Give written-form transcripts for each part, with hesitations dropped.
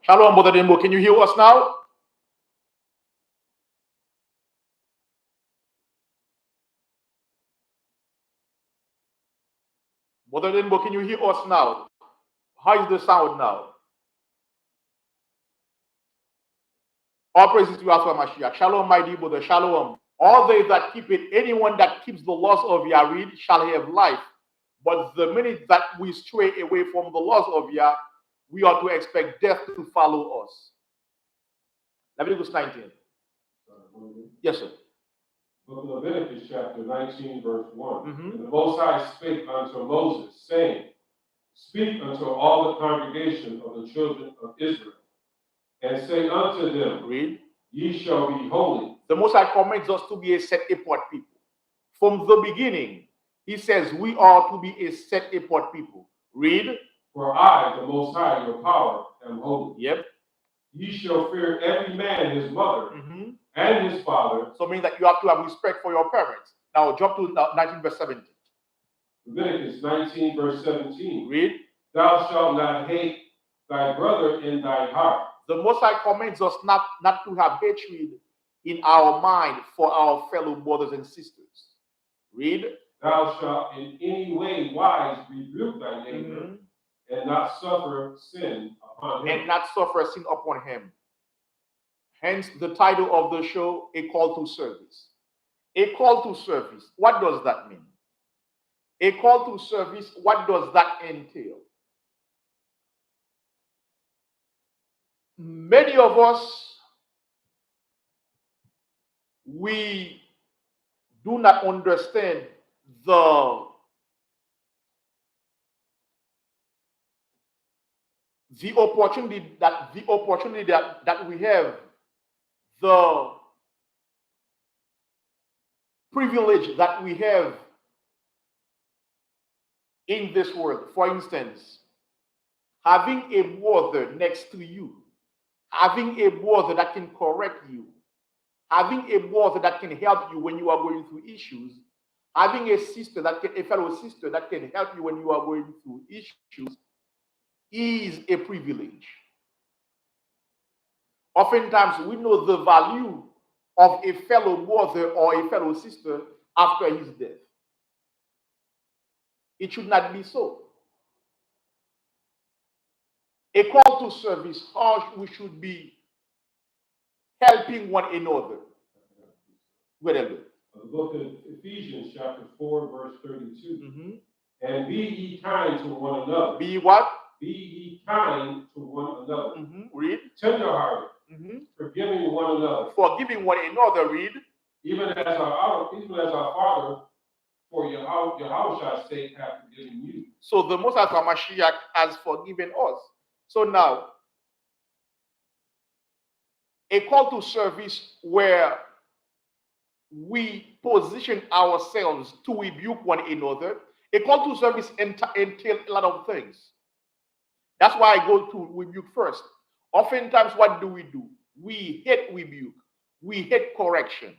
Shalom, Brother Dembo. Can you hear us now? Brother Dembo, can you hear us now? How is the sound now? All praises to Yahweh Mashiach. Shalom, my dear brother. Shalom. All they that keep it, anyone that keeps the laws of Yah read shall have life. But the minute that we stray away from the laws of Yah, we are to expect death to follow us. Leviticus 19. Yes, sir. Book of Leviticus, chapter 19, verse 1. And the Most High spake unto Moses, saying, Speak unto all the congregation of the children of Israel, and say unto them, Read. Ye shall be holy. The Most High commands us to be a set apart people. From the beginning, he says we are to be a set apart people. Read. For I, the Most High, your power, am holy. Yep. Ye shall fear every man his mother and his father. So means that you have to have respect for your parents. Now jump to 19 verse 17. Leviticus 19 verse 17. Read. Thou shalt not hate thy brother in thy heart. The Most High commands us not to have hatred in our mind for our fellow brothers and sisters. Read. Thou shalt in any way wise rebuke thy neighbor and not suffer sin upon him. And not suffer sin upon him. Hence the title of the show, A Call to Service. A call to service. What does that mean? A call to service, what does that entail? Many of us, we do not understand the opportunity that we have, the privilege that we have in this world. For instance, having a brother next to you, having a brother that can correct you, having a brother that can help you when you are going through issues, having a fellow sister that can help you when you are going through issues is a privilege. Oftentimes, we know the value of a fellow brother or a fellow sister after his death. It should not be so. A call to service, how we should be helping one another. The book of Ephesians, chapter 4, verse 32. And be ye kind to one another. Be what? Be ye kind to one another. Read. Tenderhearted. Forgiving one another. Forgiving one another. Read. Even as our Father, for Yahweh's sake, hath forgiven you. So the Most High Mashiach has forgiven us. So now, a call to service where we position ourselves to rebuke one another. A call to service entails a lot of things. That's why I go to rebuke first. Oftentimes, what do? We hate rebuke. We hate correction.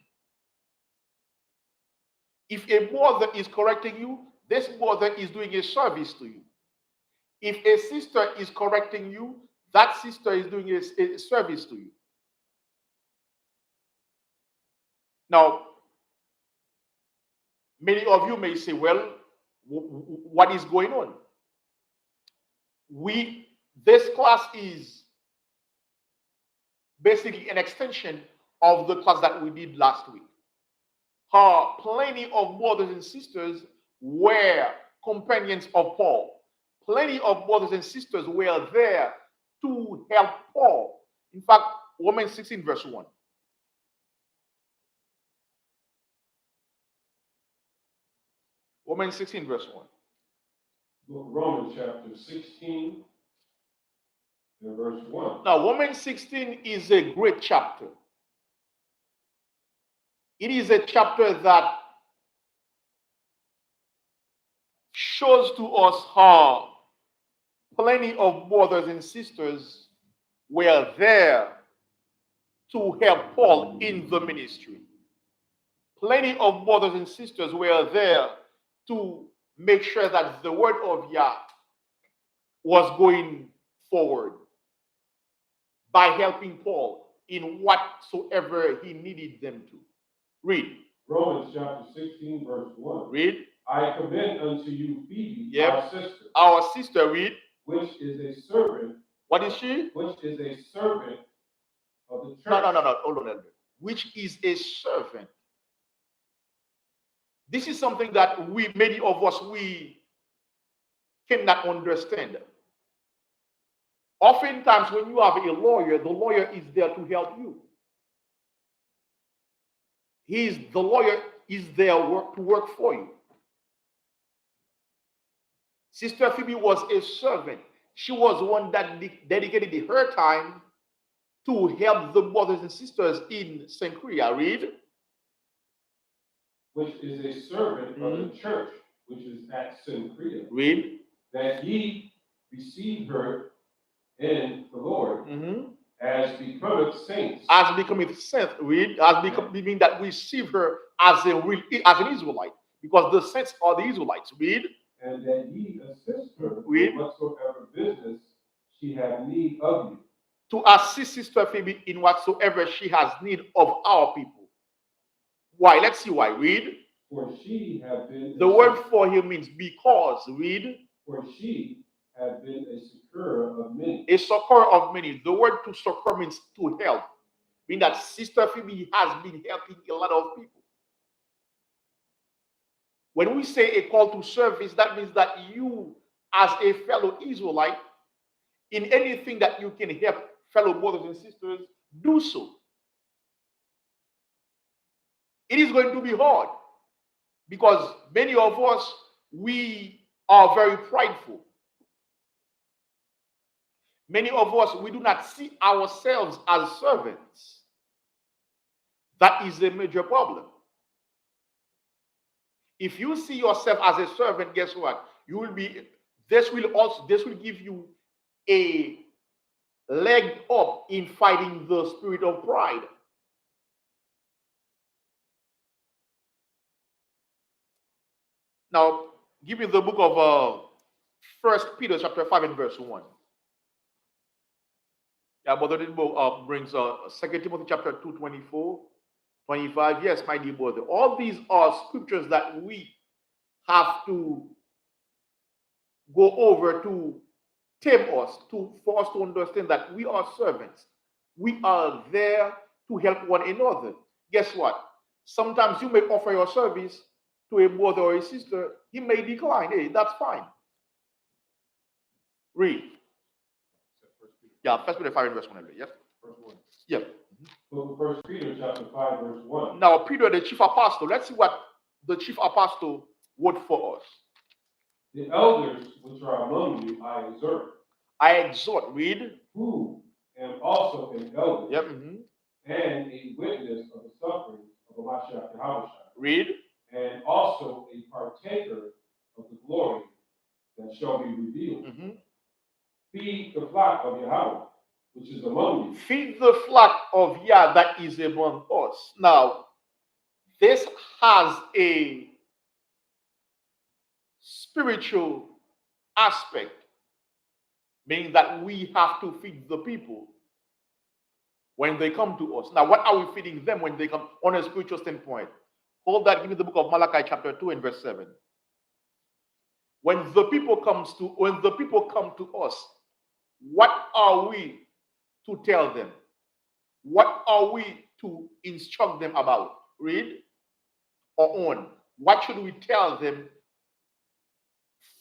If a brother is correcting you, this brother is doing a service to you. If a sister is correcting you, that sister is doing a service to you. Now, many of you may say, well, what is going on? This class is basically an extension of the class that we did last week. Plenty of brothers and sisters were companions of Paul. Plenty of brothers and sisters were there to help Paul. In fact, Romans 16 verse 1. Romans 16 verse 1. Romans chapter 16 and verse 1. Now, Romans 16 is a great chapter. It is a chapter that shows to us how plenty of brothers and sisters were there to help Paul in the ministry. Plenty of brothers and sisters were there to make sure that the word of Yah was going forward. by helping Paul in whatsoever he needed them to. Read. Romans chapter 16, verse 1. Read. I commend unto you Phoebe, Yep. our sister. Our sister, read. Which is a servant. What is she? Which is a servant of the church. No. Hold on, elder. Which is a servant. This is something that many of us, we cannot understand. Oftentimes, when you have a lawyer, the lawyer is there to help you. The lawyer is there to work for you. Sister Phoebe was a servant. She was one that dedicated her time to help the brothers and sisters in Cenchrea. Read. Which is a servant of the church, which is at Cenchrea. Read. That ye receive her in the Lord as becometh saints. As becometh saints. Read. Meaning that we receive her as an Israelite, because the saints are the Israelites. Read. And that ye assist her in whatsoever business she have need of you. To assist Sister Phoebe in whatsoever she has need of our people. Why? Let's see why. Read. For she have been. The word for here means because. Read. For she have been a succorer of many. A succorer of many. The word to succor means to help. Meaning that Sister Phoebe has been helping a lot of people. When we say a call to service, that means that you, as a fellow Israelite, in anything that you can help fellow brothers and sisters, do so. It is going to be hard because many of us, we are very prideful. Many of us, we do not see ourselves as servants. That is a major problem. If you see yourself as a servant, guess what? This will give you a leg up in fighting the spirit of pride. Now, give me the book of 1 Peter chapter 5 and verse 1. Yeah, brother, this book brings 2 Timothy chapter 2, 24, 25. Yes, my dear brother. All these are scriptures that we have to go over to tame us, for us to understand that we are servants. We are there to help one another. Guess what? Sometimes you may offer your service to a brother or a sister. He may decline. Hey, that's fine. Read. Yeah, 1 Peter 5 verse 1. Yes? Verse 1. Yeah. Book of 1 Peter chapter 5 verse 1. Now, Peter, the chief apostle, let's see what the chief apostle wrote for us. The elders which are among you, I exhort. I exhort, read. Who am also an elder. Yep. And a witness of the sufferings of Mashiach Yahushua. Read. And also a partaker of the glory that shall be revealed. Feed the flock of Yahweh, which is among you. Feed the flock of Yah that is among us. Now, this has a spiritual aspect, meaning that we have to feed the people when they come to us. Now, what are we feeding them when they come on a spiritual standpoint? Hold that, give me the book of Malachi chapter 2 and verse 7. When the people come to us, what are we to tell them? What are we to instruct them about? Read or on. What should we tell them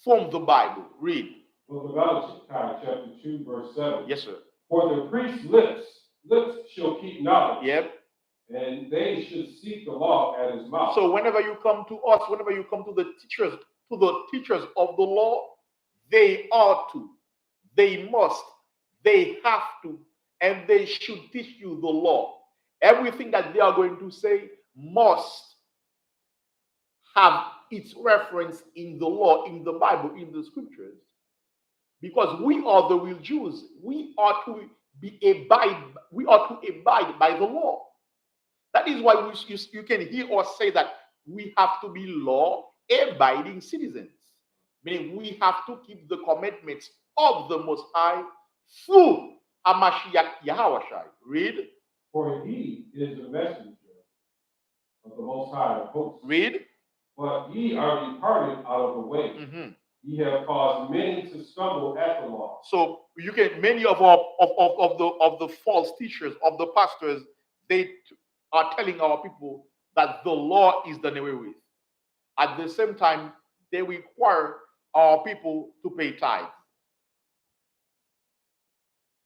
from the Bible? Read. Book of Malachi chapter 2 verse 7. Yes, sir. For the priest's lips shall keep knowledge. Yep. And they should seek the law at his mouth. So whenever you come to us, whenever you come to the teachers of the law, they ought to, they must, they have to, and they should teach you the law. Everything that they are going to say must have its reference in the law, in the Bible, in the scriptures. Because we are the real Jews. We ought to abide by the law. That is why you can hear us say that we have to be law-abiding citizens. Meaning we have to keep the commandments of the Most High through Hamashiach Yahawashai. Read. For he is the messenger of the Most High of hosts. Read. But ye are departed out of the way. Ye have caused many to stumble at the law. So you can many of the false teachers, of the pastors, they are telling our people that the law is done away with. At the same time, they require our people to pay tithe.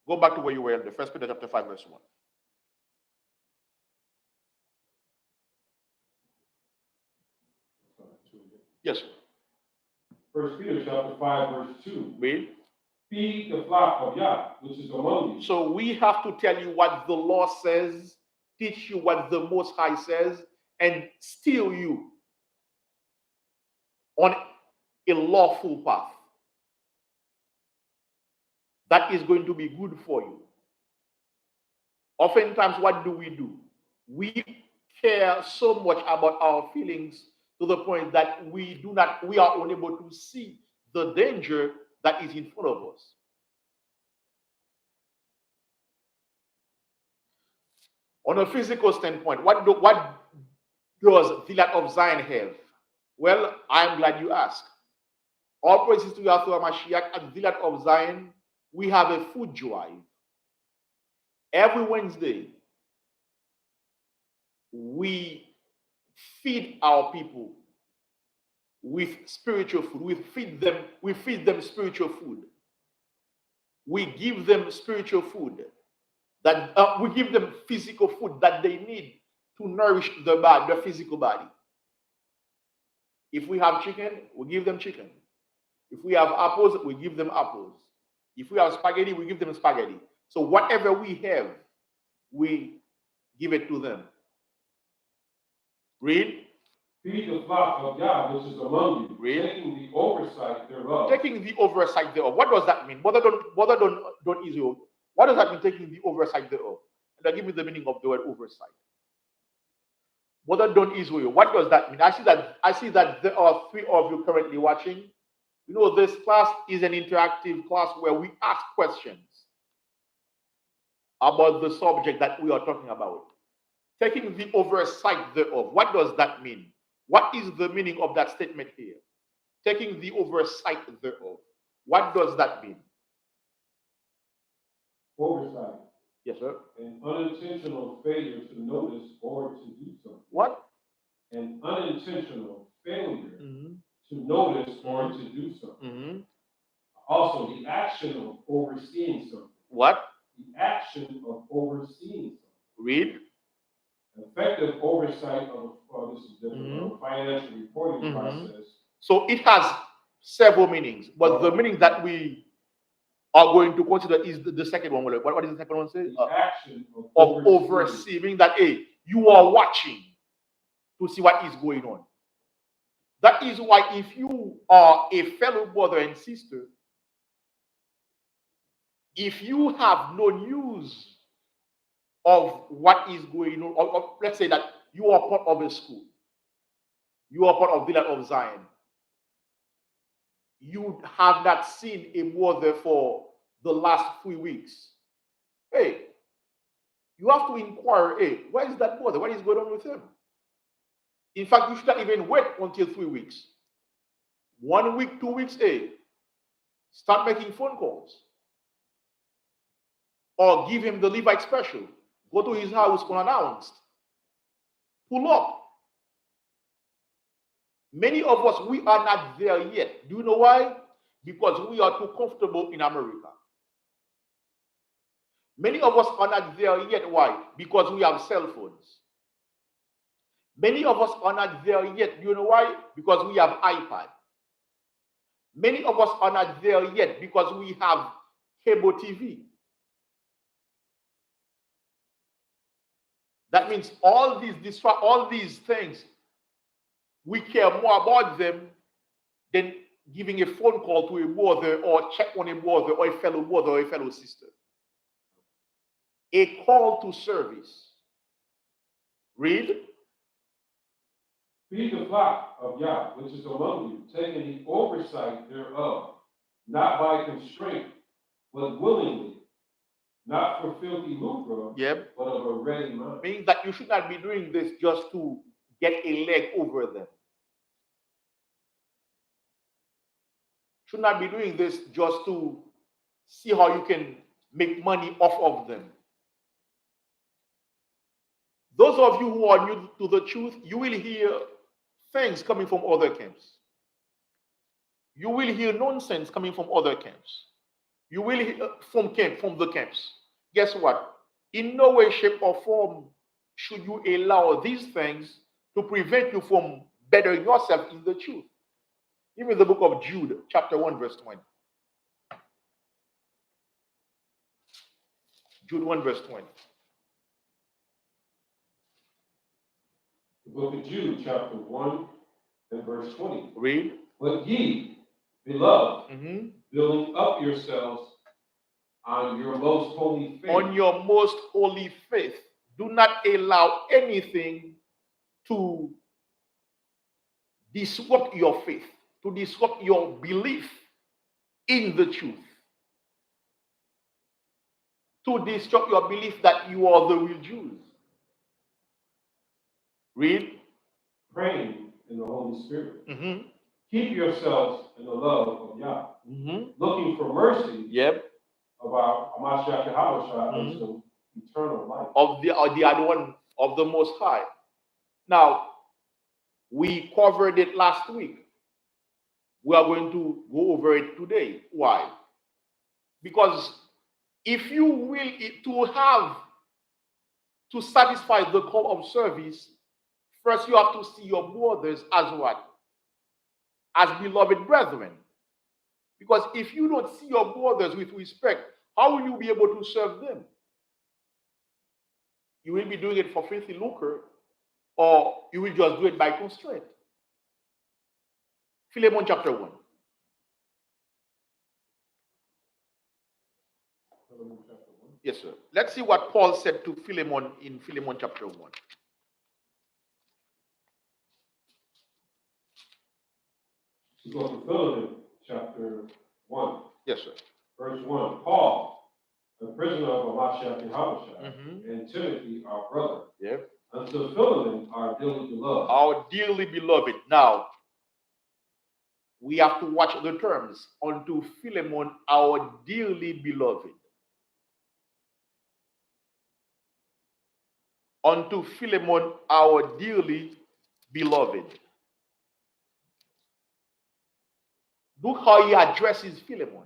Go back to where you were in the 1 Peter chapter 5, verse 1. Yes, sir. 1 Peter chapter 5, verse 2. Read. Feed the flock of Yah, which is among you. So we have to tell you what the law says, teach you what the Most High says, and steer you on a lawful path that is going to be good for you. Oftentimes, what do? We care so much about our feelings to the point that we are unable to see the danger that is in front of us. On a physical standpoint, what does the land of Zion have? Well, I'm glad you asked. All praises to Yahweh Mashiach. At the land of Zion, we have a food drive. Every Wednesday, we feed our people with spiritual food. We feed them spiritual food. We give them spiritual food. That we give them physical food that they need to nourish the physical body. If we have chicken, we give them chicken. If we have apples, we give them apples. If we have spaghetti, we give them spaghetti. So whatever we have, we give it to them. Read. Feed the flock of Yah, which is among you, Read. taking the oversight thereof. Taking the oversight thereof. What does that mean? Brother don't Israel. What does that mean, taking the oversight thereof? And I'll give you the meaning of the word oversight. Brother don't Israel. What does that mean? I see that there are 3 of you currently watching. You know, this class is an interactive class where we ask questions about the subject that we are talking about. Taking the oversight thereof. What does that mean? What is the meaning of that statement here? Taking the oversight thereof. What does that mean? Oversight. Yes, sir. An unintentional failure to notice or to do something. What? An unintentional failure to notice or to do something. Also, the action of overseeing something. What? The action of overseeing something. Read. Effective oversight of this is different, of financial reporting process. So it has several meanings, but the meaning that we are going to consider is the second one. What is the second one say? The action of overseeing, that you are watching to see what is going on. That is why if you are a fellow brother and sister, if you have no news of what is going on, or let's say that you are part of a school, you are part of the land of Zion, you have not seen a brother for the last 3 weeks. Hey, you have to inquire, hey, where is that brother? What is going on with him? In fact, you should not even wait until 3 weeks. 1 week, 2 weeks, hey, start making phone calls. Or give him the Levite special. Go to his house unannounced. Pull up. Many of us, we are not there yet. Do you know why? Because we are too comfortable in America. Many of us are not there yet. Why? Because we have cell phones. Many of us are not there yet. Do you know why? Because we have iPad. Many of us are not there yet because we have cable TV. That means all these things, we care more about them than giving a phone call to a brother or check on a brother or a fellow brother or a fellow sister. A call to service. Read. Feed the flock of Yah, which is among you, taking the oversight thereof, not by constraint, but willingly, not for filthy lucre, Yep. but of a ready mind. Means that you should not be doing this just to get a leg over them. Should not be doing this just to see how you can make money off of them. Those of you who are new to the truth, you will hear things coming from other camps. You will hear nonsense coming from other camps. You will hear from the camps. Guess what? In no way, shape, or form should you allow these things to prevent you from bettering yourself in the truth. Even the book of Jude, chapter 1, verse 20. Jude 1, verse 20. The book of Jude, chapter 1 and verse 20. Read. But ye, beloved, building up yourselves on your most holy faith. On your most holy faith. Do not allow anything to disrupt your faith, to disrupt your belief in the truth, to disrupt your belief that you are the real Jews. Read. Praying in the Holy Spirit. Keep yourselves in the love of Yah, looking for mercy. Yep. Of our Mashiach Yahushua unto eternal life. Of the other one of the Most High. Now, we covered it last week. We are going to go over it today. Why? Because if you will to satisfy the call of service, first you have to see your brothers as what? As beloved brethren. Because if you don't see your brothers with respect, how will you be able to serve them? You will be doing it for filthy lucre, or you will just do it by constraint. Philemon chapter 1. Yes, sir. Let's see what Paul said to Philemon in Philemon chapter 1. Go to Philemon chapter 1. Yes, sir. Verse 1. Paul, the prisoner of Mashiach Yahushua, and Timothy, our brother. Yep. Unto Philemon, our dearly beloved. Our dearly beloved. Now, we have to watch the terms. Unto Philemon, our dearly beloved. Unto Philemon, our dearly beloved. Look how he addresses Philemon.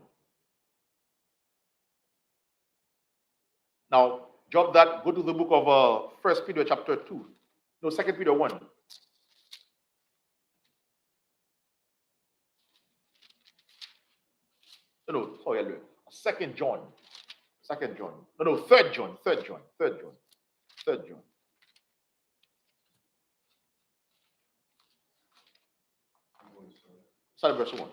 Now, drop that. Go to the book of 1 Peter chapter 2. No, 2 Peter 1. No, sorry, 2 John. 2 John. No, 3 John. 3 John. 3 John. 3 John. Start verse 1.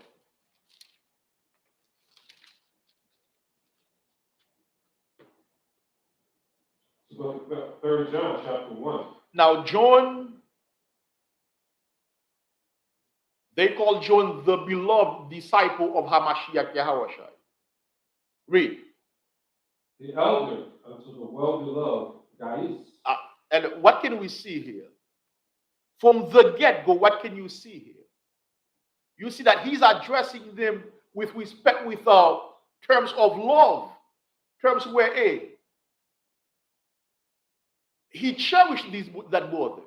Book of 3 John, chapter 1. Now, John, they call John the beloved disciple of Hamashiach Yahushua. Read. The elder unto the well-beloved Gaius. And what can we see here? From the get-go, what can you see here? You see that he's addressing them with respect, with terms of love, terms where he cherished that brother.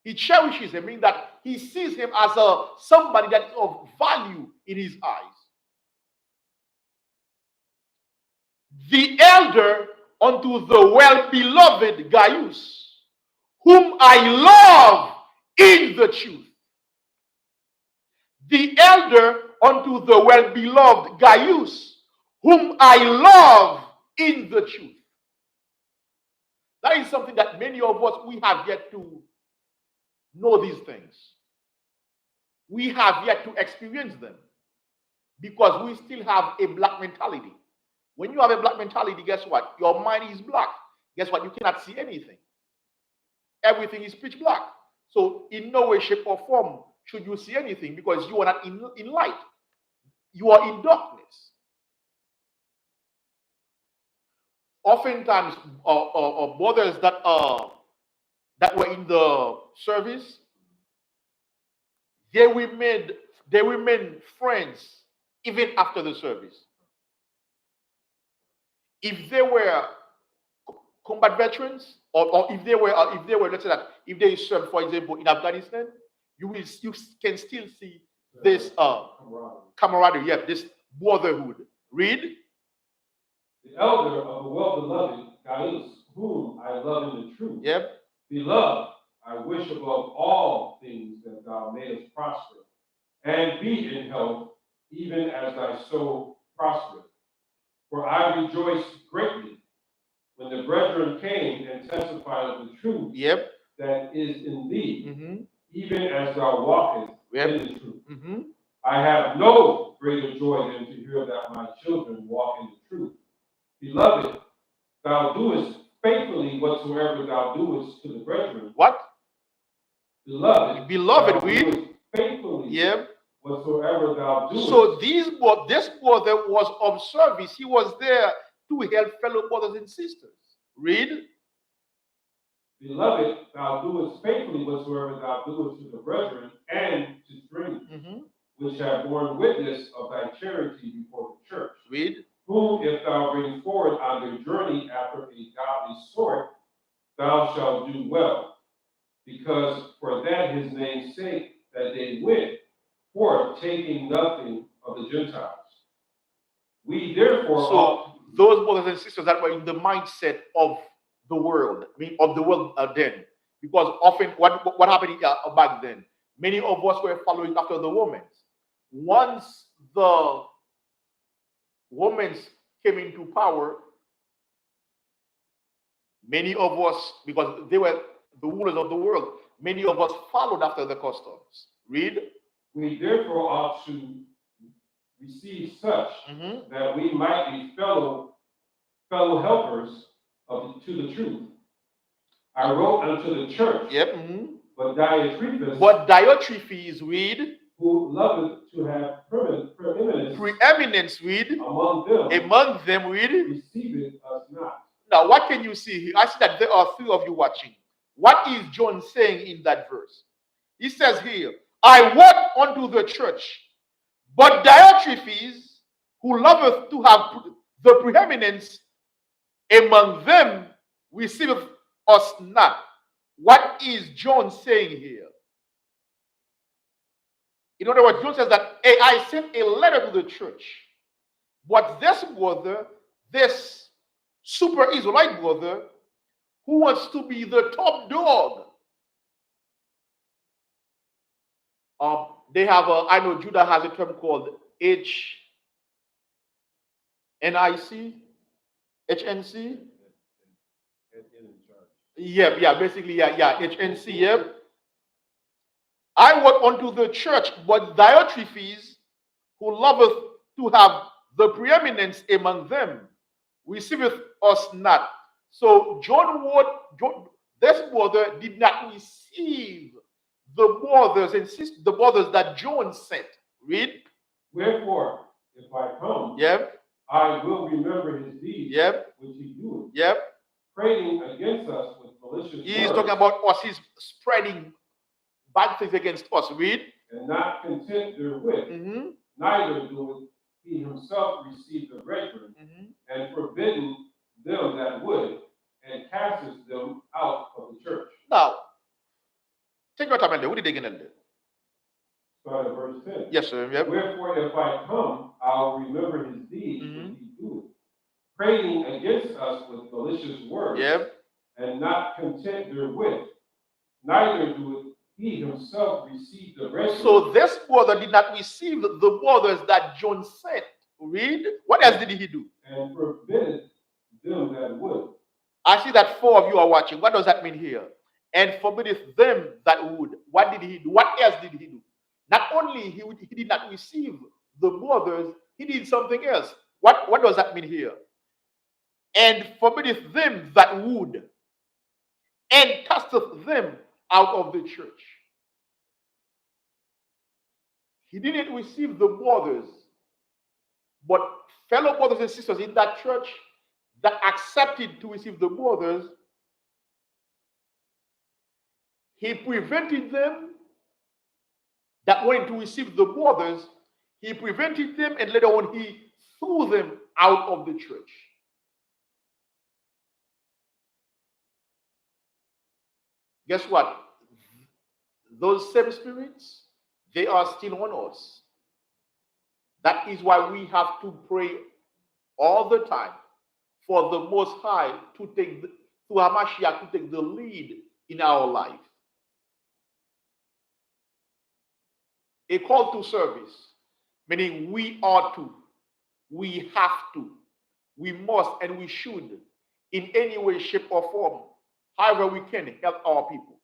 He cherishes him, meaning that he sees him as somebody that is of value in his eyes. The elder unto the well-beloved Gaius, whom I love in the truth. The elder unto the well-beloved Gaius, whom I love in the truth. That is something that many of us, we have yet to know these things. We have yet to experience them because we still have a black mentality. When you have a black mentality, guess what? Your mind is black. Guess what? You cannot see anything. Everything is pitch black. So in no way, shape, or form should you see anything because you are not in light. You are in darkness. Oftentimes, brothers that were in the service, they remained friends even after the service. If they were combat veterans, or if they were, let's say that if they served, for example, in Afghanistan, you can still see this camaraderie, yeah, this brotherhood. Read. The elder of the well-beloved Gaius, whom I love in the truth. Yep. Beloved, I wish above all things that thou mayest prosper, and be in health, even as thy soul prospereth. For I rejoiced greatly when the brethren came and testified of the truth, yep, that is in thee, mm-hmm, even as thou walkest, yep, in the truth. Mm-hmm. I have no greater joy than to hear that my children walk in the truth. Beloved, thou doest faithfully whatsoever thou doest to the brethren. What? Beloved, we faithfully, yep, whatsoever thou doest. So this brother was of service. He was there to help fellow brothers and sisters. Read. Beloved, thou doest faithfully whatsoever thou doest to the brethren and to strangers, which have borne witness of thy charity before the church. Read. Whom, if thou bring forward on their journey after a godly sort, thou shalt do well, because for that his name's sake that they went forth, taking nothing of the Gentiles. We therefore so those brothers and sisters that were in the mindset of the world, of the world then, because often what happened back then, many of us were following after the Romans. Once the Romans came into power, many of us, because they were the rulers of the world, many of us followed after the customs. Read. We therefore ought to receive such that we might be fellow helpers to the truth. I wrote unto the church, yep, but Diotrephes, read, who loveth to have preeminence, read, among them, read, receiveth us not. Now, what can you see here? I see that there are three of you watching. What is John saying in that verse? He says here, I wrote unto the church, but Diotrephes, who loveth to have the preeminence among them, receiveth us not. What is John saying here? In other words, John says that, hey, I sent a letter to the church, but this brother, this super Israelite brother, who wants to be the top dog. They have I know Judah has a term called HNIC. Yeah, basically, HNC, yep. I wrote unto the church, but Diotrephes, who loveth to have the preeminence among them, receiveth us not. So John this brother did not receive the brothers and sisters, the brothers that John sent. Read. Wherefore, if I come, yep, I will remember his deeds, yep, which he doeth, yep, praying against us with malicious words. He's talking about us. He's spreading bad things against us. Read. And not content therewith, neither doeth he himself receive the brethren, and forbidden them that would, and casteth them out of the church. Now, take your time and what did they get in there? Start at verse 10. Yes, sir. Yep. Wherefore, if I come, I'll remember his deeds, which he doeth, praying against us with malicious words, yep, and not content therewith, neither doeth he himself receive the brethren. So this brother did not receive the brothers that John sent. Read. What else did he do? And forbid them that would. I see that 4 of you are watching. What does that mean here? And forbiddeth them that would. What did he do? What else did he do? Not only he did not receive the brothers, he did something else. What does that mean here? And forbiddeth them that would, and casteth them out of the church. He didn't receive the brothers, but fellow brothers and sisters in that church, that accepted to receive the brothers, he prevented them that wanted to receive the brothers, he prevented them, and later on he threw them out of the church. Guess what? Those same spirits, they are still on us. That is why we have to pray all the time for the Most High to take, through Hamashiach, to take the lead in our life. A call to service, meaning we ought to, we have to, we must, and we should, in any way, shape, or form, however we can, help our people.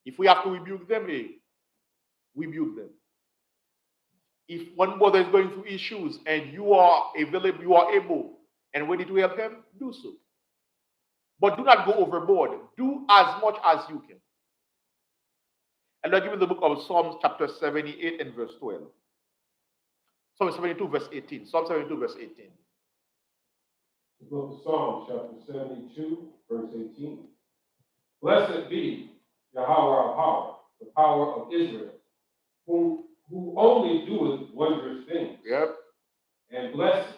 If we have to rebuke them, rebuke them. If one brother is going through issues and you are available, you are able and ready to help him, do so. But do not go overboard. Do as much as you can. And I'll give you the book of Psalms chapter 78 and verse 12. Psalm 72 verse 18. Psalm 72 verse 18. The book of Psalms chapter 72 verse 18. Blessed be Yahweh our power, the power of Israel, who only doeth wondrous things. Yep. And blessed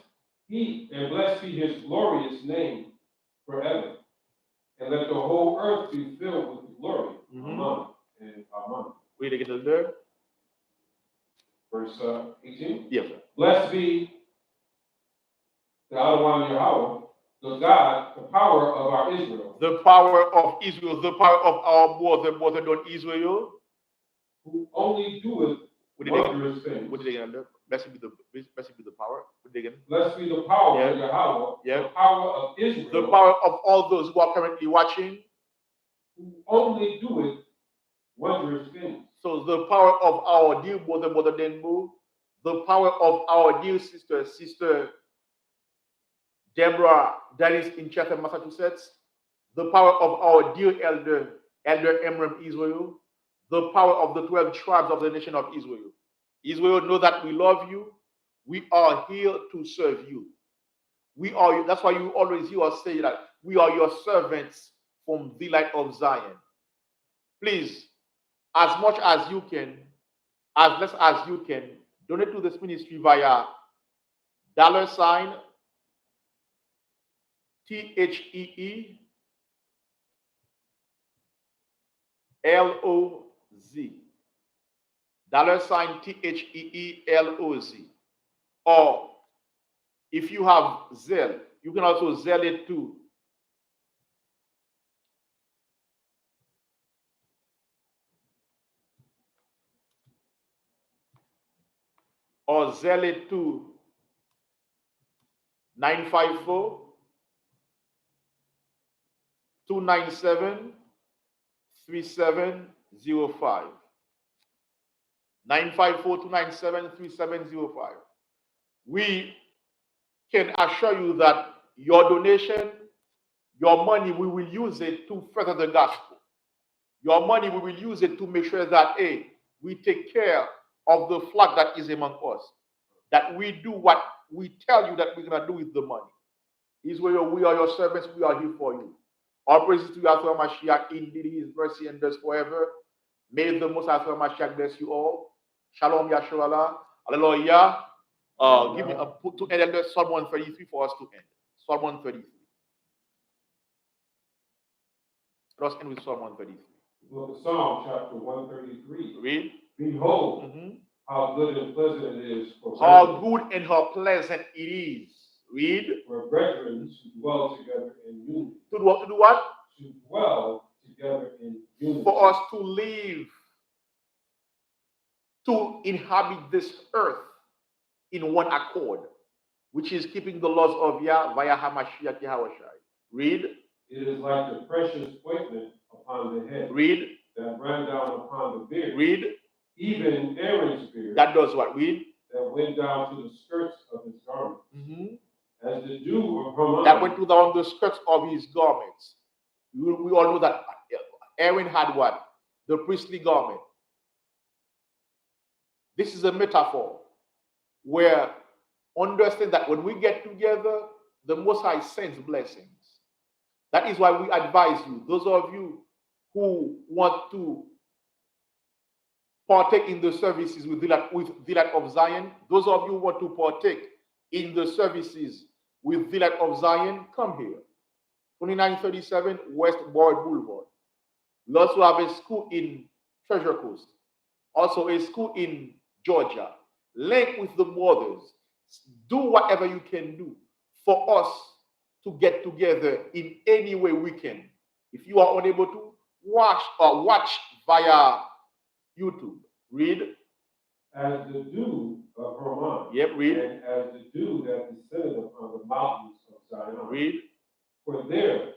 be his glorious name forever. And let the whole earth be filled with glory. Amen and amen. Read again there. Verse 18. Yes, sir. Blessed be the Adonai Yahweh, the God, the power of our Israel. The power of Israel, the power of our brother on Israel. Who only doeth wondrous things. What did they again? Blessed be the power. What did they again? Blessed be the power of Yahweh, the power of Israel. The power of all those who are currently watching. Who only doeth wondrous things. So the power of our dear brother Denbo, the power of our dear sister Deborah, that is in Chatham, Massachusetts, the power of our dear elder Emram Israel, the power of the 12 tribes of the nation of Israel. Israel, know that we love you. We are here to serve you. That's why you always hear us say that we are your servants from the light of Zion. Please, as much as you can, as less as you can, donate to this ministry via $THEEE LOZ. $THEEE LOZ. Or if you have Zelle, you can also Zelle it to or Zelle it to 954 297 3705. 954-297-3705. We can assure you that your donation, your money, we will use it to further the gospel. Your money, we will use it to make sure that, we take care of the flock that is among us. That we do what we tell you that we're going to do with the money. Israel, we are your servants, we are here for you. All praises to Yahweh Mashiach, indeed his mercy endures forever. May the Most High Mashiach bless you all. Shalom Yahshua. Hallelujah. Give me to end Psalm 133 for us to end. Psalm 133. Let us end with Psalm 133. Book of Psalm chapter 133. Read. Behold, how good and pleasant it is for how good and how pleasant it is. Read. For brethren to dwell together in unity. To do what? To dwell together in unity. For us to live, to inhabit this earth in one accord, which is keeping the laws of Yah via Hamashiach Yahawashi. Read. It is like the precious ointment upon the head. Read. That ran down upon the beard. Read. Even Aaron's beard. That does what? Read. That went down to the skirts of his garments. As the dew of Hermon. That went down the skirts of his garments. We all know that Aaron had what? The priestly garment. This is a metaphor where understand that when we get together, the Most High sends blessings. That is why we advise you, those of you who want to partake in the services with Delight of Zion, those of you who want to partake in the services with Delight of Zion, come here. 2937 West Board Boulevard. We also have a school in Treasure Coast, also a school in Georgia. Link with the brothers. Do whatever you can do for us to get together in any way we can. If you are unable to, watch via YouTube. Read. As the dew of Hermon. Yep, read. And as the dew that descended upon the mountains of Zion. Read. For there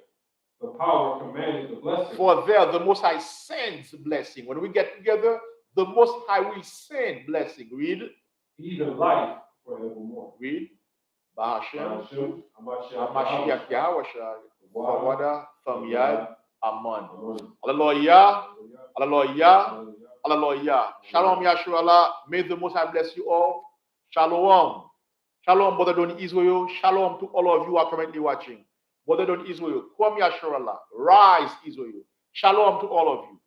the power commanded the blessing. For there the Most High sends blessing. When we get together, the Most High will send blessing. Read. Even life forevermore. Read. Bahashem. Hamashiach Yahweh. Fawada. Famiyad. Aman. Hallelujah. Hallelujah. Hallelujah. Hallelujah. Shalom, Yahshua. May the Most High bless you all. Shalom. Shalom, Brother Don Israel. Shalom to all of you who are currently watching. Brother Don Israel. Kwam Yahshua. Rise, Israel. Shalom to all of you.